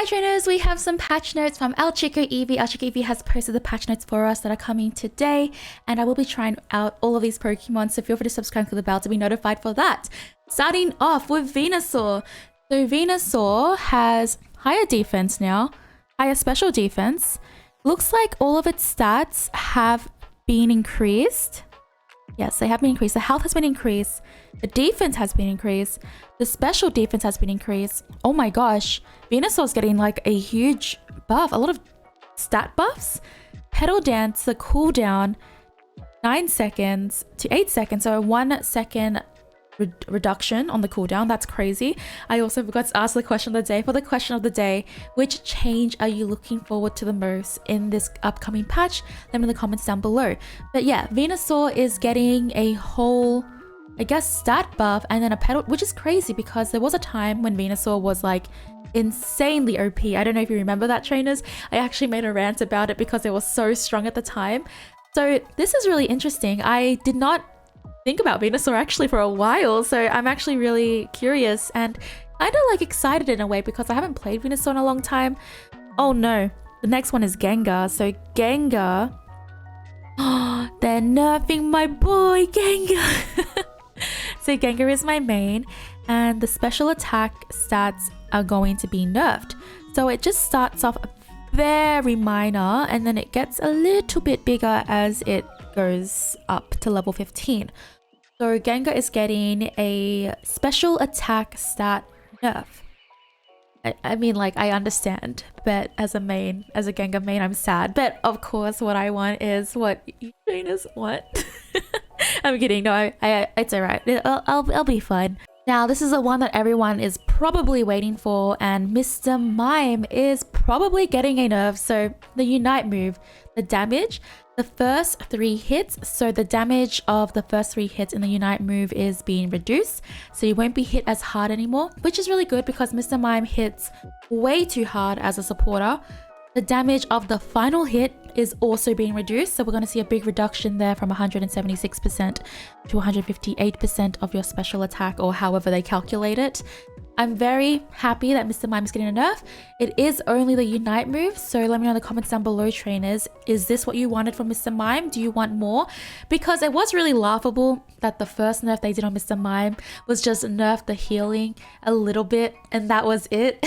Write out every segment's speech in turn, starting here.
Hi trainers, we have some patch notes from El Chico Eevee. El Chico Eevee has posted the patch notes for us that are coming today, and I will be trying out all of these Pokemon, so feel free to subscribe to the bell to be notified for that. Starting off with Venusaur. So Venusaur has higher defense now, higher special defense. Looks like all of its stats have been increased. Yes, they have been increased. The health has been increased. The defense has been increased. The special defense has been increased. Oh my gosh. Venusaur's getting like a huge buff. A lot of stat buffs. Petal Dance, the cooldown, 9 seconds to 8 seconds. So a 1 second reduction on the cooldown. That's crazy. I also forgot to ask the question of the day. For the question of the day, which change are you looking forward to the most in this upcoming patch? Let me know in the comments down below. But yeah, Venusaur is getting a whole, I guess, stat buff and then a petal, which is crazy because there was a time when Venusaur was like insanely OP. I don't know if you remember that, trainers. I actually made a rant about it because it was so strong at the time. So this is really interesting. I did not think about Venusaur actually for a while, so I'm actually really curious and kind of like excited in a way because I haven't played Venusaur in a long time. Oh no, the next one is Gengar. So Gengar, they're nerfing my boy Gengar. So Gengar is my main and the special attack stats are going to be nerfed. So it just starts off very minor and then it gets a little bit bigger as it goes up to level 15. So Gengar is getting a special attack stat nerf. I mean, like, I understand, but as a Gengar main, I'm sad. But of course, what I want is what you trainers want. I'm kidding. No, it's alright. I'll be fine. Now, this is the one that everyone is probably waiting for, and Mr. Mime is probably getting a nerf. So the Unite move, the damage, the first 3 hits, so the damage of the first 3 hits in the Unite move is being reduced, so you won't be hit as hard anymore, which is really good because Mr. Mime hits way too hard as a supporter. The damage of the final hit is also being reduced, so we're going to see a big reduction there from 176% to 158% of your special attack, or however they calculate it. I'm very happy that Mr. Mime is getting a nerf. It is only the Unite move, so let me know in the comments down below, trainers. Is this what you wanted from Mr. Mime? Do you want more? Because it was really laughable that the first nerf they did on Mr. Mime was just nerf the healing a little bit, and that was it.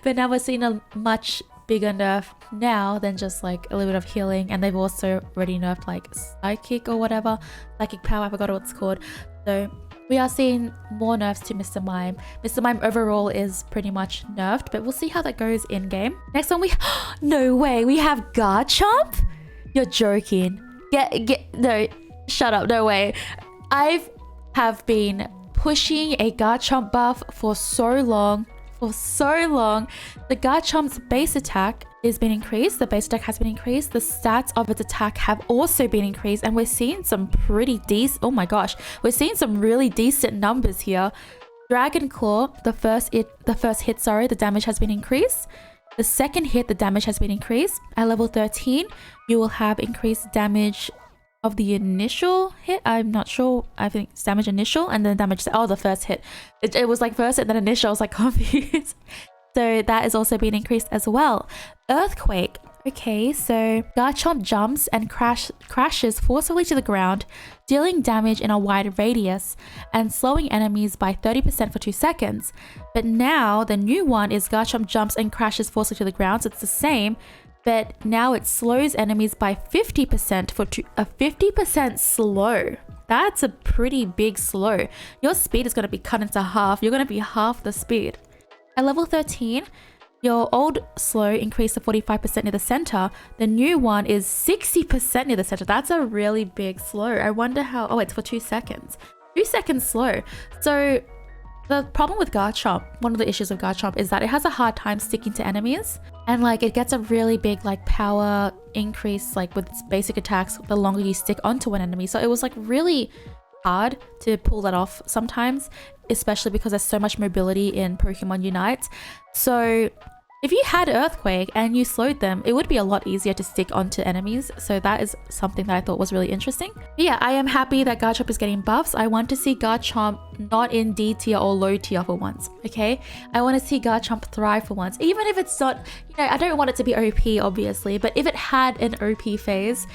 But now we're seeing a much bigger nerf now than just like a little bit of healing, and they've also already nerfed like psychic or whatever, psychic power, I forgot what it's called. So we are seeing more nerfs to Mr. Mime. Mr. Mime overall is pretty much nerfed, but we'll see how that goes in game. Next one, no way, we have Garchomp? You're joking. No, shut up, no way. I have been pushing a Garchomp buff for so long. The Garchomp's base attack is being increased. The base attack has been increased. The stats of its attack have also been increased, and we're seeing some pretty decent, oh my gosh, we're seeing some really decent numbers here. Dragon Claw, the first hit, the damage has been increased. The second hit, the damage has been increased. At level 13, you will have increased damage of the initial hit. I'm not sure. I think it's damage initial and then damage, oh, the first hit. It was like first and then initial. I was like confused. So that is also being increased as well. Earthquake. Okay, so Garchomp jumps and crashes forcefully to the ground, dealing damage in a wide radius and slowing enemies by 30% for 2 seconds. But now the new one is Garchomp jumps and crashes forcefully to the ground, so it's the same, but now it slows enemies by 50% for a 50% slow. That's a pretty big slow. Your speed is going to be cut into half. You're going to be half the speed. At level 13, your old slow increased to 45% near the center. The new one is 60% near the center. That's a really big slow. I wonder how, oh, it's for 2 seconds. 2 seconds slow. So the problem with Garchomp, one of the issues with Garchomp is that it has a hard time sticking to enemies, and like it gets a really big like power increase like with its basic attacks the longer you stick onto an enemy. So it was like really hard to pull that off sometimes, especially because there's so much mobility in Pokemon Unite. So if you had Earthquake and you slowed them, it would be a lot easier to stick onto enemies. So that is something that I thought was really interesting. But yeah, I am happy that Garchomp is getting buffs. I want to see Garchomp not in D tier or low tier for once, okay? I want to see Garchomp thrive for once. Even if it's not, you know, I don't want it to be OP, obviously. But if it had an OP phase,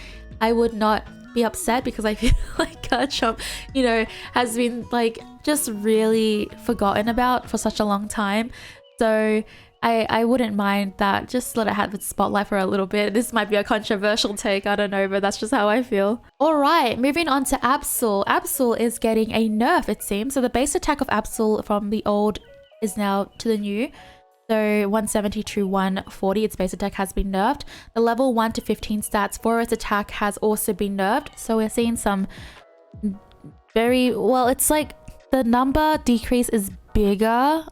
I would not be upset because I feel like Garchomp, you know, has been like just really forgotten about for such a long time. So I wouldn't mind that. Just let it have its spotlight for a little bit. This might be a controversial take, I don't know, but that's just how I feel. Alright, moving on to Absol. Absol is getting a nerf, it seems. So the base attack of Absol from the old is now to the new. So 170 to 140, its base attack has been nerfed. The level 1 to 15 stats for its attack has also been nerfed. So we're seeing some very, well, it's like the number decrease is bigger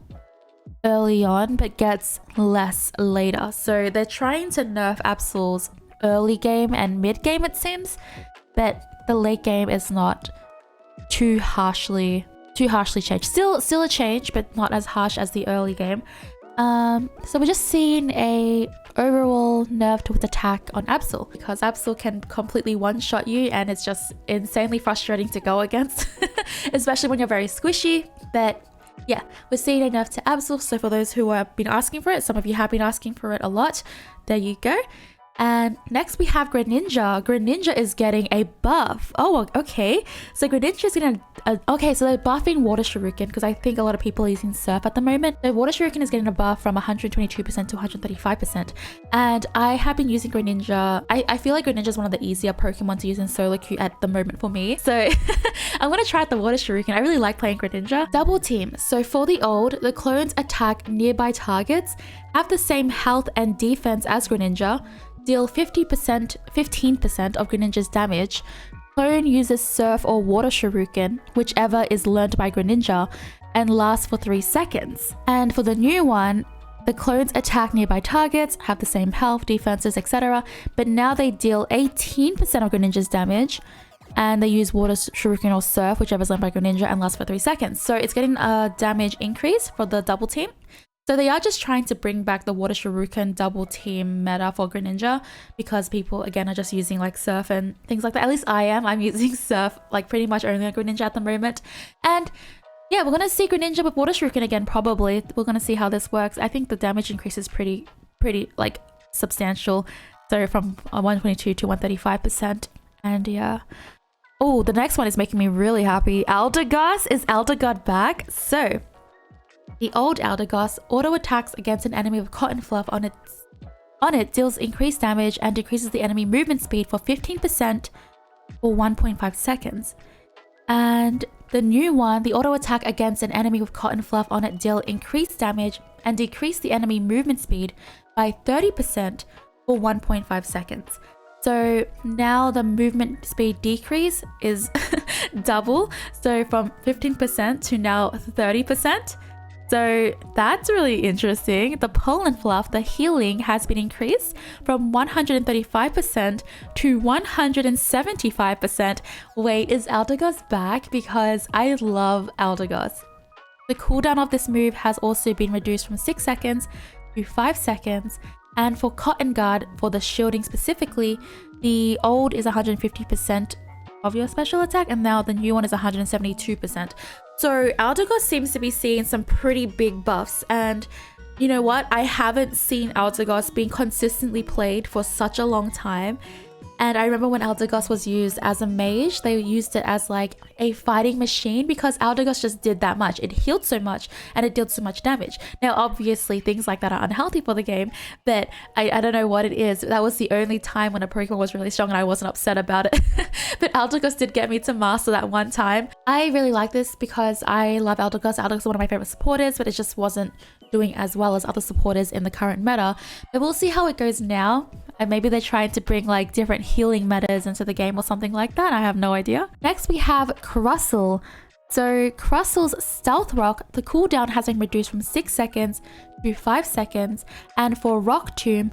early on but gets less later. So they're trying to nerf Absol's early game and mid game, it seems, but the late game is not too harshly changed. Still a change, but not as harsh as the early game. So we're just seeing a overall nerf to its attack on Absol, because Absol can completely one-shot you and it's just insanely frustrating to go against, especially when you're very squishy. But yeah, we're seeing a nerf to Absol. So for those who have been asking for it, some of you have been asking for it a lot, there you go. And next we have Greninja. Greninja is getting a buff. Oh, okay. So Greninja is getting okay, so they're buffing Water Shuriken because I think a lot of people are using Surf at the moment. So Water Shuriken is getting a buff from 122% to 135%. And I have been using Greninja. I feel like Greninja is one of the easier Pokemon to use in solo queue at the moment for me. So I'm going to try out the Water Shuriken. I really like playing Greninja. Double Team. So for the old, the clones attack nearby targets, have the same health and defense as Greninja, deal 15% of Greninja's damage. Clone uses Surf or Water Shuriken, whichever is learned by Greninja, and lasts for 3 seconds. And for the new one, the clones attack nearby targets, have the same health, defenses, etc. But now they deal 18% of Greninja's damage, and they use Water Shuriken or Surf, whichever is learned by Greninja, and lasts for 3 seconds. So it's getting a damage increase for the double team. So they are just trying to bring back the Water Shuriken double team meta for Greninja, because people, again, are just using like Surf and things like that. At least I am. I'm using Surf like pretty much only on Greninja at the moment. And yeah, we're going to see Greninja with Water Shuriken again, probably. We're going to see how this works. I think the damage increase is pretty like substantial. So from 122 to 135%. And yeah. Oh, the next one is making me really happy. Eldegoss. Is Eldegoss back? So the old Eldegoss auto attacks against an enemy with cotton fluff on it deals increased damage and decreases the enemy movement speed for 15% for 1.5 seconds. And the new one, the auto attack against an enemy with cotton fluff on it deal increased damage and decrease the enemy movement speed by 30% for 1.5 seconds. So now the movement speed decrease is double, so from 15% to now 30%. So that's really interesting. The pollen fluff, the healing, has been increased from 135% to 175%. Wait, is Eldegoss back? Because I love Eldegoss. The cooldown of this move has also been reduced from 6 seconds to 5 seconds. And for Cotton Guard, for the shielding specifically, the old is 150% of your special attack, and now the new one is 172%. So Eldegoss seems to be seeing some pretty big buffs, and you know what? I haven't seen Eldegoss being consistently played for such a long time. And I remember when Eldegoss was used as a mage, they used it as like a fighting machine because Eldegoss just did that much. It healed so much and it dealt so much damage. Now, obviously, things like that are unhealthy for the game, but I don't know what it is. That was the only time when a Pokemon was really strong and I wasn't upset about it. But Eldegoss did get me to master that one time. I really like this because I love Eldegoss. Eldegoss is one of my favorite supporters, but it just wasn't doing as well as other supporters in the current meta. But we'll see how it goes now. And maybe they're trying to bring like different healing metas into the game or something like that. I have no idea. Next we have Crustle. So Crustle's Stealth Rock, the cooldown has been reduced from 6 seconds to 5 seconds. And for Rock Tomb,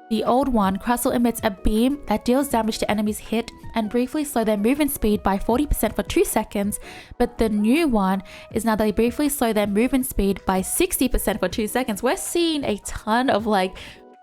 The old one, Crustle emits a beam that deals damage to enemies hit and briefly slow their movement speed by 40% for 2 seconds, but the new one is now they briefly slow their movement speed by 60% for 2 seconds. We're seeing a ton of like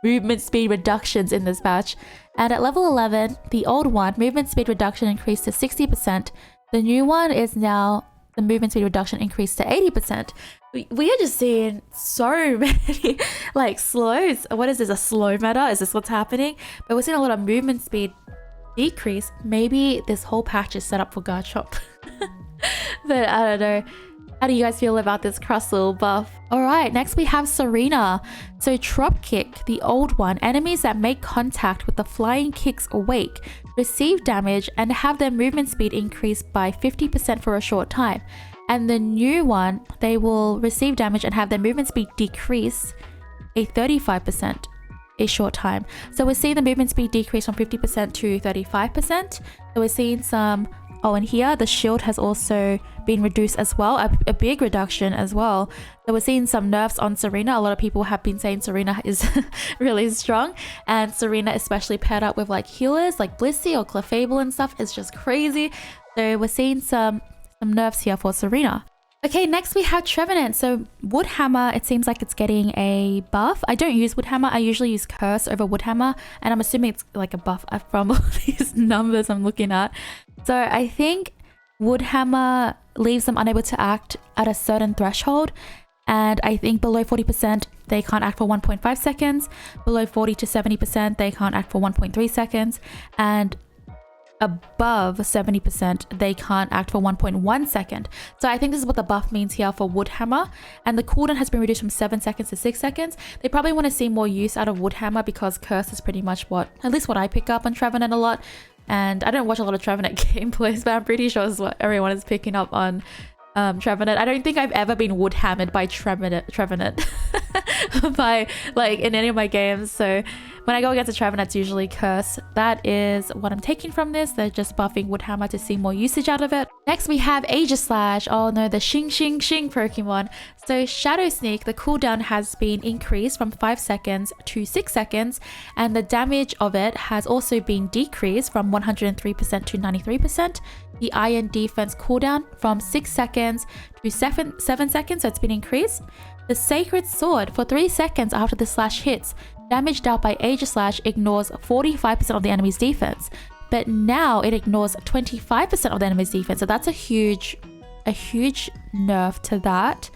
movement speed reductions in this patch. And at level 11, the old one, movement speed reduction increased to 60%. The new one is now the movement speed reduction increased to 80%. We are just seeing so many like slows. What is this, a slow meta? Is this what's happening? But we're seeing a lot of movement speed decrease. Maybe this whole patch is set up for Garchomp. But I don't know. How do you guys feel about this Crustle buff? Alright, next we have Serena. So Drop Kick, the old one, enemies that make contact with the flying kicks awake, receive damage and have their movement speed increased by 50% for a short time. And the new one, they will receive damage and have their movement speed decrease a 35% a short time. So we're seeing the movement speed decrease from 50% to 35%. So we're seeing some, oh, and here the shield has also been reduced as well, a big reduction as well. So we're seeing some nerfs on Serena. A lot of people have been saying Serena is really strong, and Serena especially paired up with like healers like Blissey or Clefable and stuff is just crazy. So we're seeing some nerfs here for Serena. Okay, next we have Trevenant. So Woodhammer, it seems like it's getting a buff. I don't use Woodhammer. I usually use Curse over Woodhammer, and I'm assuming it's like a buff from all these numbers I'm looking at. So I think Woodhammer leaves them unable to act at a certain threshold, and I think below 40% they can't act for 1.5 seconds, below 40 to 70% they can't act for 1.3 seconds, and above 70% they can't act for 1.1 second. So I think this is what the buff means here for Woodhammer, and the cooldown has been reduced from 7 seconds to 6 seconds. They probably want to see more use out of Woodhammer because Curse is pretty much what, at least what I pick up on Trevenant a lot, and I don't watch a lot of Trevenant gameplays, but I'm pretty sure it's what everyone is picking up on Trevenant. I don't think I've ever been Woodhammered by Trevenant by like in any of my games. So when I go against a Trevenant, it's usually Curse. That is what I'm taking from this. They're just buffing Woodhammer to see more usage out of it. Next we have Aegislash. Oh no, the Shing Pokemon. So Shadow Sneak, the cooldown has been increased from 5 seconds to 6 seconds, and the damage of it has also been decreased from 103% to 93%. The Iron Defense cooldown from 6 seconds to 7 seconds, so it's been increased. The Sacred Sword, for 3 seconds after the slash hits, damage dealt by Aegislash ignores 45% of the enemy's defense, but now it ignores 25% of the enemy's defense. So that's a huge nerf to that.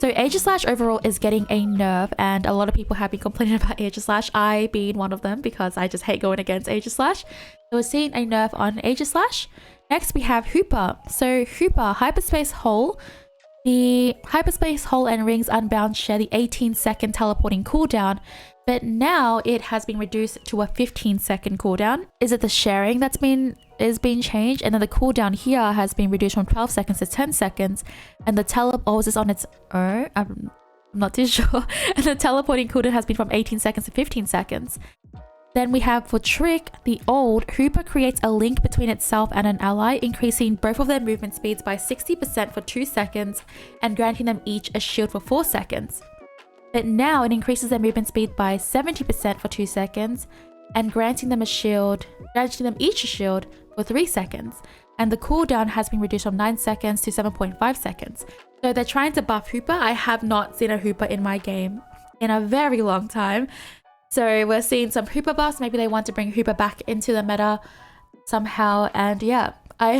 So Aegislash overall is getting a nerf, and a lot of people have been complaining about Aegislash, I being one of them because I just hate going against Aegislash. So we're seeing a nerf on Aegislash. Next we have Hooper. So Hooper, Hyperspace Hole. The Hyperspace Hole and Rings Unbound share the 18-second teleporting cooldown, but now it has been reduced to a 15-second cooldown. Is it the sharing that's being changed? And then the cooldown here has been reduced from 12 seconds to 10 seconds, and the teleport is on its own. I'm not too sure. And the teleporting cooldown has been from 18 seconds to 15 seconds. Then we have for Trick, the old, Hooper creates a link between itself and an ally, increasing both of their movement speeds by 60% for 2 seconds and granting them each a shield for 4 seconds. But now it increases their movement speed by 70% for 2 seconds and granting them each a shield for 3 seconds. And the cooldown has been reduced from 9 seconds to 7.5 seconds. So they're trying to buff Hooper. I have not seen a Hooper in my game in a very long time. So we're seeing some Hooper buffs. Maybe they want to bring Hooper back into the meta somehow. And yeah, I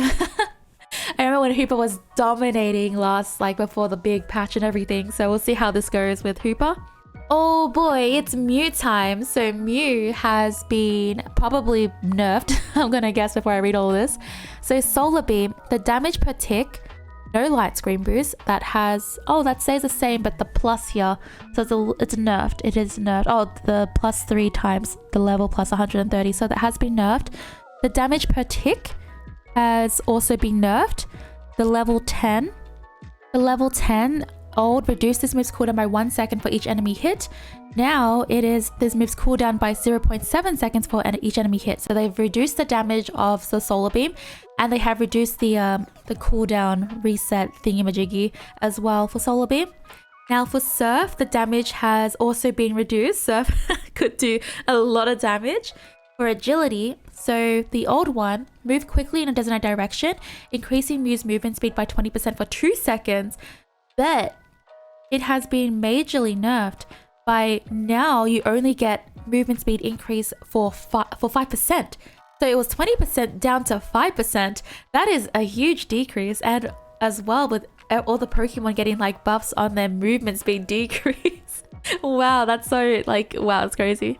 remember when Hooper was dominating last, like before the big patch and everything. So we'll see how this goes with Hooper. Oh boy, it's Mew time. So Mew has been probably nerfed, I'm gonna guess before I read all this. So Solar Beam, the damage per tick, no light screen boost, that has, oh, that stays the same, but the plus here, so it's nerfed. It is nerfed. Oh, the plus 3 times the level plus 130, so that has been nerfed. The damage per tick has also been nerfed. The level 10 old reduced this move's cooldown by 1 second for each enemy hit. Now it is this move's cooldown by 0.7 seconds for each enemy hit. So they've reduced the damage of the Solar Beam, and they have reduced the cooldown reset thingamajiggy as well for Solar Beam. Now for Surf, the damage has also been reduced. Surf could do a lot of damage. For agility, so the old one, move quickly in a designated direction, increasing Mew's movement speed by 20% for 2 seconds. But it has been majorly nerfed. By now, you only get movement speed increase for 5%. So it was 20% down to 5%. That is a huge decrease. And as well, with all the Pokemon getting like buffs on their movement speed decrease. Wow, that's so like, wow, it's crazy.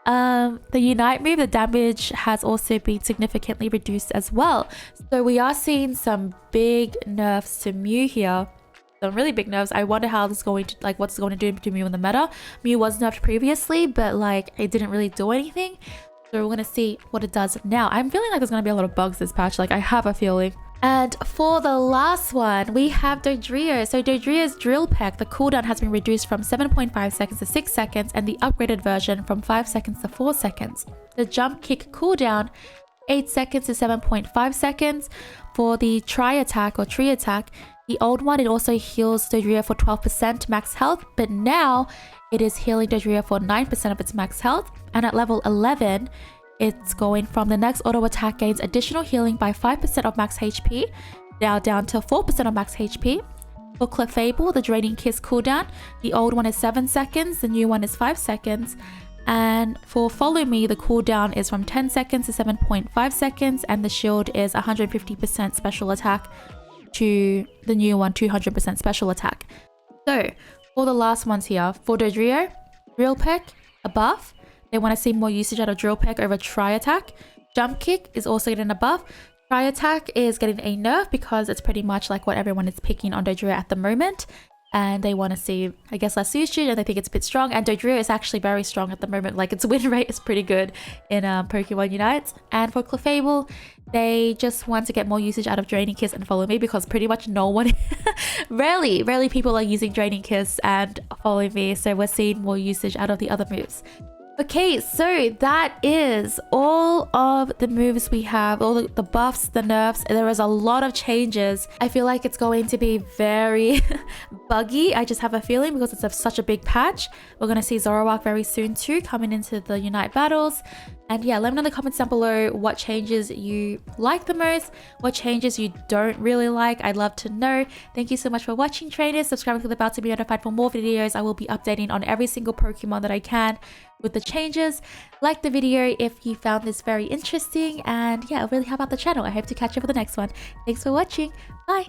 The Unite move, the damage has also been significantly reduced as well. So we are seeing some big nerfs to Mew here. Some really big nerfs. I wonder how this is going to, like, what's going to do to Mew in the meta. Mew was nerfed previously, but like it didn't really do anything. So we're gonna see what it does now. I'm feeling like there's gonna be a lot of bugs this patch. Like I have a feeling. And for the last one, we have Dodrio. So Dodrio's Drill Peck, the cooldown has been reduced from 7.5 seconds to 6 seconds, and the upgraded version from 5 seconds to 4 seconds. The Jump Kick cooldown, 8 seconds to 7.5 seconds. For the Tri Attack or Tree Attack, the old one, it also heals Dodrio for 12% max health, but now it is healing Dodrio for 9% of its max health. And at level 11, it's going from the next auto attack gains additional healing by 5% of max HP, now down to 4% of max HP. For Clefable, the Draining Kiss cooldown, the old one is 7 seconds, the new one is 5 seconds. And for Follow Me, the cooldown is from 10 seconds to 7.5 seconds, and the shield is 150% special attack to the new one, 200% special attack. So, for the last ones here, for Dodrio, Drill Peck, a buff. They want to see more usage out of Drill Peck over Tri Attack. Jump Kick is also getting a buff. Tri Attack is getting a nerf because it's pretty much like what everyone is picking on Dodrio at the moment. And they want to see, I guess, less usage, and they think it's a bit strong. And Dodrio is actually very strong at the moment. Like, its win rate is pretty good in Pokemon Unite. And for Clefable, they just want to get more usage out of Draining Kiss and Follow Me, because pretty much no one, rarely people are using Draining Kiss and Follow Me. So we're seeing more usage out of the other moves. Okay, so that is all of the moves we have, all the buffs, the nerfs. There is a lot of changes. I feel like it's going to be very buggy. I just have a feeling, because it's such a big patch. We're going to see Zoroark very soon too, coming into the Unite battles. And yeah, let me know in the comments down below what changes you like the most, what changes you don't really like. I'd love to know. Thank you so much for watching, trainers. Subscribe to the bell to be notified for more videos. I will be updating on every single Pokemon that I can with the changes. Like the video if you found this very interesting, and yeah, really help out the channel. I hope to catch you for the next one. Thanks for watching. Bye.